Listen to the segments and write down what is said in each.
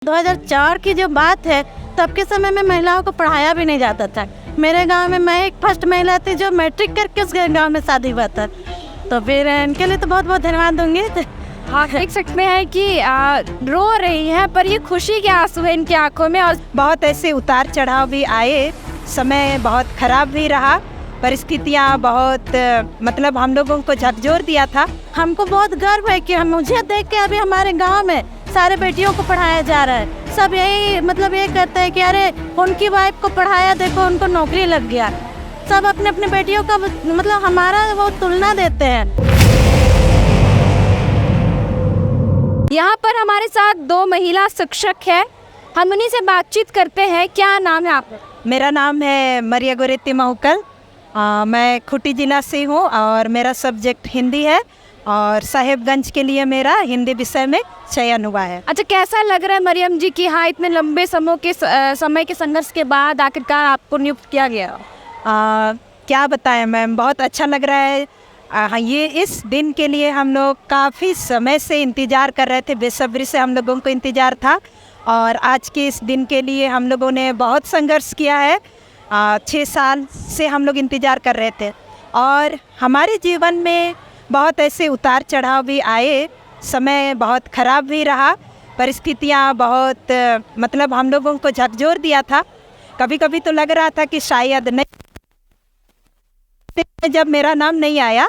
2004 की जो बात है, तब के समय में महिलाओं को पढ़ाया भी नहीं जाता था। मेरे गांव में मैं एक फर्स्ट महिला थी जो मैट्रिक करके उस गांव में शादी हुआ था। तो फिर इनके लिए तो बहुत बहुत धन्यवाद दूंगी। हाँ, देख सकते हैं कि रो रही हैं, पर ये खुशी के आंसू है इनकी आंखों में। और बहुत ऐसे उतार चढ़ाव भी आए, समय बहुत खराब भी रहा, परिस्थितियाँ बहुत मतलब हम लोगों को झकझोर दिया था। हमको बहुत गर्व है कि मुझे देख के अभी हमारे गांव में सारे बेटियों को पढ़ाया जा रहा है। सब यही मतलब ये कहते हैं कि अरे उनकी वाइफ को पढ़ाया, देखो उनको नौकरी लग गया। सब अपने अपने बेटियों का मतलब हमारा वो तुलना देते हैं। यहाँ पर हमारे साथ 2 महिला शिक्षक हैं, हम उन्हीं से बातचीत करते हैं। क्या नाम है आपका? मेरा नाम है मरिया गोरेती महकल। मैं खूंटी जिला से हूँ और मेरा सब्जेक्ट हिंदी है और साहेबगंज के लिए मेरा हिंदी विषय में चयन हुआ है। अच्छा, कैसा लग रहा है मरियम जी कि हाँ, इतने लंबे समय के संघर्ष के बाद आखिरकार आपको नियुक्त किया गया? क्या बताएं मैम, बहुत अच्छा लग रहा है। ये इस दिन के लिए हम लोग काफ़ी समय से इंतज़ार कर रहे थे, बेसब्री से हम लोगों को इंतज़ार था। और आज के इस दिन के लिए हम लोगों ने बहुत संघर्ष किया है। 6 साल से हम लोग इंतज़ार कर रहे थे और हमारे जीवन में बहुत ऐसे उतार चढ़ाव भी आए, समय बहुत ख़राब भी रहा, परिस्थितियाँ बहुत मतलब हम लोगों को झकझोर दिया था। कभी कभी तो लग रहा था कि शायद नहीं, जब मेरा नाम नहीं आया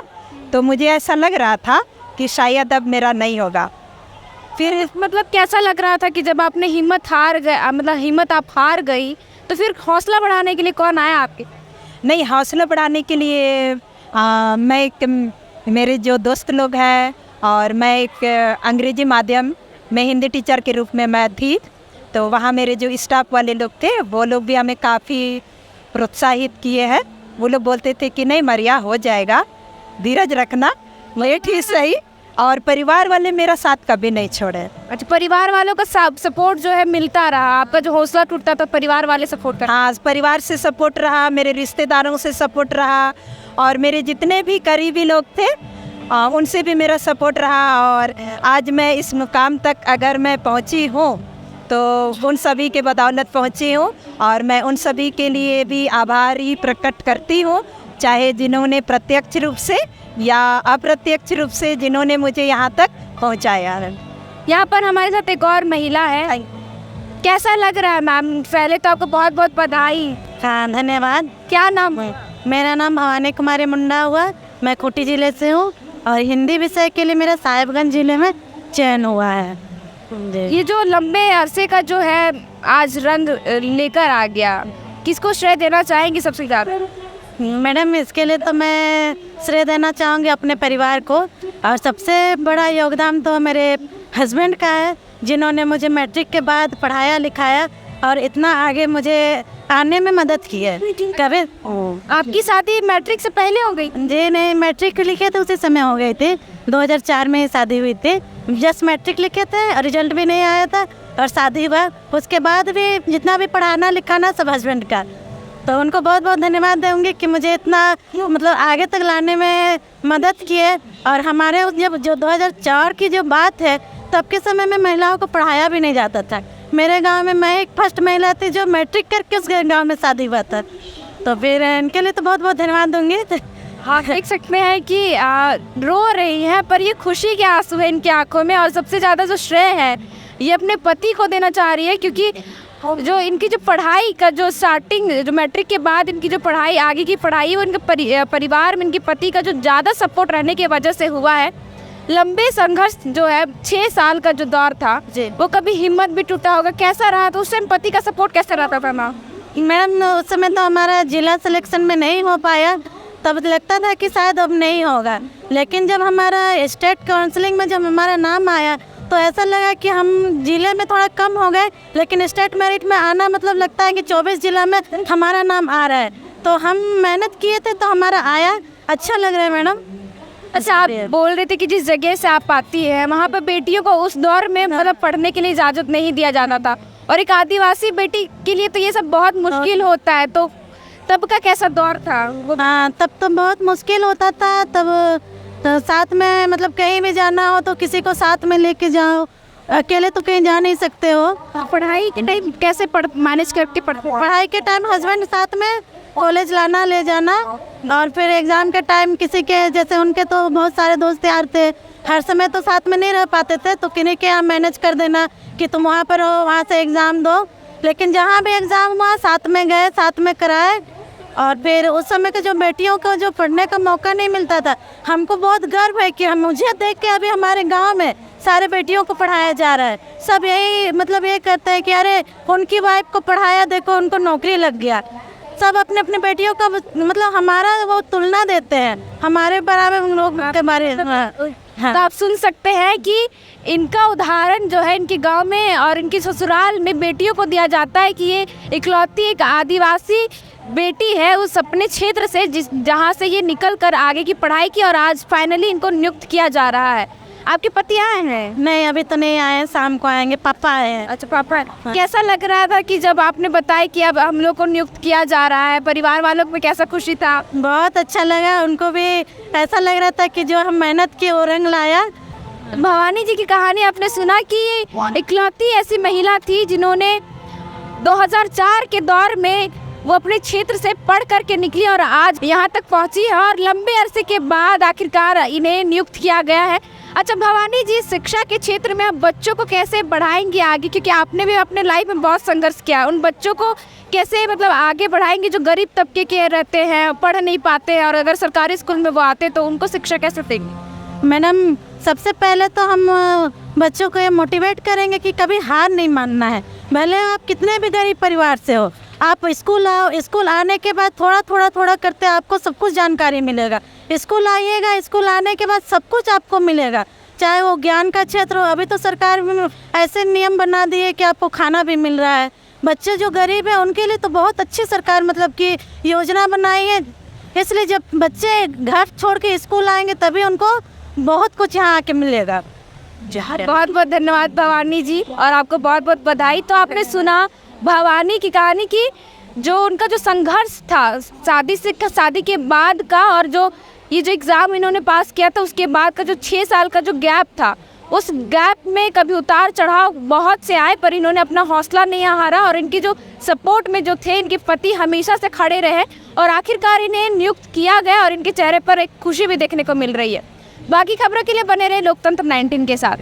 तो मुझे ऐसा लग रहा था कि शायद अब मेरा नहीं होगा। फिर मतलब कैसा लग रहा था कि जब आपने हिम्मत आप हार गई, तो फिर हौसला बढ़ाने के लिए कौन आया आपके? नहीं, हौसला बढ़ाने के लिए मेरे जो दोस्त लोग हैं और मैं एक अंग्रेजी माध्यम में हिंदी टीचर के रूप में मैं थी, तो वहाँ मेरे जो स्टाफ वाले लोग थे वो लोग भी हमें काफ़ी प्रोत्साहित किए हैं। वो लोग बोलते थे कि नहीं मरिया, हो जाएगा, धीरज रखना, वेट ही सही। और परिवार वाले मेरा साथ कभी नहीं छोड़े। अच्छा, परिवार वालों का सपोर्ट जो है मिलता रहा, आपका जो हौसला टूटता था परिवार वाले सपोर्ट कर? हाँ, परिवार से सपोर्ट रहा, मेरे रिश्तेदारों से सपोर्ट रहा और मेरे जितने भी करीबी लोग थे उनसे भी मेरा सपोर्ट रहा। और आज मैं इस मुकाम तक अगर मैं पहुंची हूँ तो उन सभी के बदौलत पहुंची हूँ और मैं उन सभी के लिए भी आभारी प्रकट करती हूँ, चाहे जिन्होंने प्रत्यक्ष रूप से या अप्रत्यक्ष रूप से जिन्होंने मुझे यहाँ तक पहुँचाया। यहाँ पर हमारे साथ एक और महिला है, कैसा लग रहा है मैम? पहले तो आपको बहुत बहुत बधाई। हाँ, धन्यवाद। क्या नाम है? मेरा नाम भवानी कुमारी मुंडा हुआ, मैं खूंटी जिले से हूँ और हिंदी विषय के लिए मेरा साहेबगंज जिले में चयन हुआ है। ये जो लंबे अरसे का जो है आज रंग लेकर आ गया, किसको श्रेय देना चाहेंगी सबसे ज़्यादा? मैडम, इसके लिए तो मैं श्रेय देना चाहूँगी अपने परिवार को, और सबसे बड़ा योगदान तो मेरे हस्बैंड का है, जिन्होंने मुझे मैट्रिक के बाद पढ़ाया लिखाया और इतना आगे मुझे आने में मदद की है। कभी आपकी शादी मैट्रिक से पहले हो गई? जी नहीं, मैट्रिक लिखे थे उसी समय हो गई थी। 2004 में शादी हुई थी, जस्ट मैट्रिक लिखे थे और रिजल्ट भी नहीं आया था और शादी हुआ। उसके बाद भी जितना भी पढ़ाना लिखाना सब हस्बैंड का, तो उनको बहुत बहुत धन्यवाद दूँगी कि मुझे इतना मतलब आगे तक लाने में मदद की है। और हमारे जब जो 2004 की जो बात है, तब के समय में महिलाओं को पढ़ाया भी नहीं जाता था। मेरे गांव में मैं एक फर्स्ट महिला थी जो मैट्रिक करके उस गांव में शादी हुआ था। तो फिर इनके लिए तो बहुत बहुत धन्यवाद दूँगी। हाँ, देख सकते हैं कि रो रही हैं, पर ये खुशी के आंसू है इनकी आंखों में। और सबसे ज़्यादा जो श्रेय है ये अपने पति को देना चाह रही है, क्योंकि जो इनकी जो पढ़ाई का जो स्टार्टिंग, जो मैट्रिक के बाद इनकी जो पढ़ाई आगे की पढ़ाई, वो इनके परिवार में इनके पति का जो ज़्यादा सपोर्ट रहने की वजह से हुआ है। लंबे संघर्ष जो है 6 साल का जो दौर था, वो कभी हिम्मत भी टूटा होगा, कैसा रहा? तो उस टाइम पति का सपोर्ट कैसा रहता था मैम? उस समय तो हमारा जिला सिलेक्शन में नहीं हो पाया, तब लगता था कि शायद अब नहीं होगा। लेकिन जब हमारा स्टेट काउंसलिंग में जब हमारा नाम आया तो ऐसा लगा कि हम जिले में थोड़ा कम हो गए, लेकिन स्टेट मेरिट में आना मतलब लगता है कि 24 जिला में हमारा नाम आ रहा है। तो हम मेहनत किए थे तो हमारा आया, अच्छा लग रहा है मैडम। अच्छा, आप बोल रहे थे कि जिस जगह से आप आती हैं वहाँ पर बेटियों को उस दौर में मतलब पढ़ने के लिए इजाज़त नहीं दिया जाना था, और एक आदिवासी बेटी के लिए तो ये सब बहुत मुश्किल होता है। तो तब का कैसा दौर था? हाँ, तब तो बहुत मुश्किल होता था। तब तो साथ में मतलब कहीं भी जाना हो तो किसी को साथ में लेके जाओ, अकेले तो कहीं जा नहीं सकते हो। पढ़ाई के टाइम कैसे मैनेज करके पढ़ते हैं? पढ़ाई के टाइम हस्बैंड साथ में, कॉलेज लाना ले जाना, और फिर एग्ज़ाम के टाइम किसी के जैसे उनके तो बहुत सारे दोस्त यार थे, हर समय तो साथ में नहीं रह पाते थे, तो किन्हीं के यहाँ मैनेज कर देना कि तुम वहाँ पर हो, वहाँ से एग्ज़ाम दो। लेकिन जहाँ भी एग्ज़ाम हुआ साथ में गए, साथ में कराए। और फिर उस समय के जो बेटियों को जो पढ़ने का मौका नहीं मिलता था, हमको बहुत गर्व है कि मुझे देख के अभी हमारे गांव में सारे बेटियों को पढ़ाया जा रहा है। सब यही मतलब ये करते हैं कि अरे उनकी वाइफ को पढ़ाया, देखो उनको नौकरी लग गया। सब अपने अपने बेटियों का मतलब हमारा वो तुलना देते हैं, हमारे बराबर उन लोग के बारे में। तो आप सुन सकते हैं कि इनका उदाहरण जो है इनके गांव में और इनके ससुराल में बेटियों को दिया जाता है कि ये इकलौती एक आदिवासी बेटी है उस अपने क्षेत्र से जहां से ये निकल कर आगे की पढ़ाई की, और आज फाइनली इनको नियुक्त किया जा रहा है। आपके पति आए हैं? नहीं, अभी तो नहीं आए, शाम को आएंगे। पापा आए हैं। अच्छा, पापा। कैसा लग रहा था कि जब आपने बताया कि अब हम लोग को नियुक्त किया जा रहा है, परिवार वालों में कैसा खुशी था? बहुत अच्छा लगा, उनको भी ऐसा लग रहा था कि जो हम मेहनत की वो रंग लाया। भवानी जी की कहानी आपने सुना कि इकलौती ऐसी महिला थी जिन्होंने 2004 के दौर में वो अपने क्षेत्र से पढ़ करके निकली और आज यहाँ तक पहुँची है, और लंबे अरसे के बाद आखिरकार इन्हें नियुक्त किया गया है। अच्छा भवानी जी, शिक्षा के क्षेत्र में आप बच्चों को कैसे बढ़ाएंगे आगे, क्योंकि आपने भी अपने लाइफ में बहुत संघर्ष किया, उन बच्चों को कैसे मतलब आगे बढ़ाएंगे जो गरीब तबके के रहते हैं, पढ़ नहीं पाते, और अगर सरकारी स्कूल में वो आते तो उनको शिक्षा कैसे देंगे? मैडम, सबसे पहले तो हम बच्चों को ये मोटिवेट करेंगे कि कभी हार नहीं मानना है। भले आप कितने भी गरीब परिवार से हो, आप स्कूल आओ, स्कूल आने के बाद थोड़ा करते आपको सब कुछ जानकारी मिलेगा। स्कूल आइएगा, स्कूल आने के बाद सब कुछ आपको मिलेगा, चाहे वो ज्ञान का क्षेत्र हो। अभी तो सरकार ऐसे नियम बना दिए कि आपको खाना भी मिल रहा है। बच्चे जो गरीब हैं उनके लिए तो बहुत अच्छी सरकार मतलब कि योजना बनाई है। इसलिए जब बच्चे घर छोड़ के स्कूल आएंगे तभी उनको बहुत कुछ यहाँ आके मिलेगा। बहुत बहुत धन्यवाद भवानी जी, और आपको बहुत बहुत बधाई। तो आपने सुना भवानी की कहानी की जो उनका जो संघर्ष था शादी के बाद का, और जो ये जो एग्ज़ाम इन्होंने पास किया था उसके बाद का जो 6 साल का जो गैप था, उस गैप में कभी उतार चढ़ाव बहुत से आए पर इन्होंने अपना हौसला नहीं हारा, और इनकी जो सपोर्ट में जो थे इनके पति हमेशा से खड़े रहे, और आखिरकार इन्हें नियुक्त किया गया और इनके चेहरे पर एक खुशी भी देखने को मिल रही है। बाकी खबरों के लिए बने रहे लोकतंत्र 19 के साथ।